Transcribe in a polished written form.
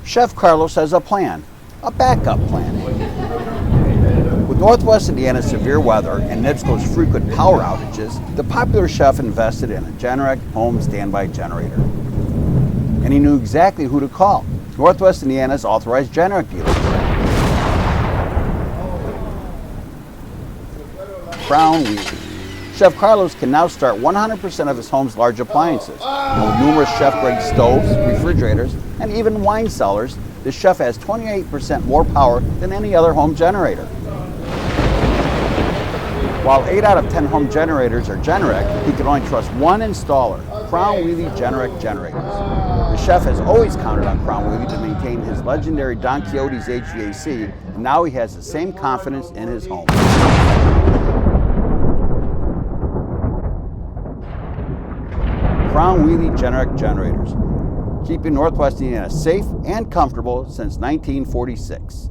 Chef Carlos has a plan, a backup plan. With Northwest Indiana's severe weather and NIPSCO's frequent power outages, the popular chef invested in a Generac home standby generator. And he knew exactly who to call, Northwest Indiana's authorized Generac dealer. Crown Wheele. Chef Carlos can now start 100% of his home's large appliances. And with numerous chef-grade stoves, refrigerators, and even wine cellars, the chef has 28% more power than any other home generator. While 8 out of 10 home generators are Generac, he can only trust one installer, Crown Wheele Generac Generators. The chef has always counted on Crown Wheele to maintain his legendary Don Quixote's HVAC, and now he has the same confidence in his home. Crown Wheele Generac Generators, keeping Northwest Indiana safe and comfortable since 1946.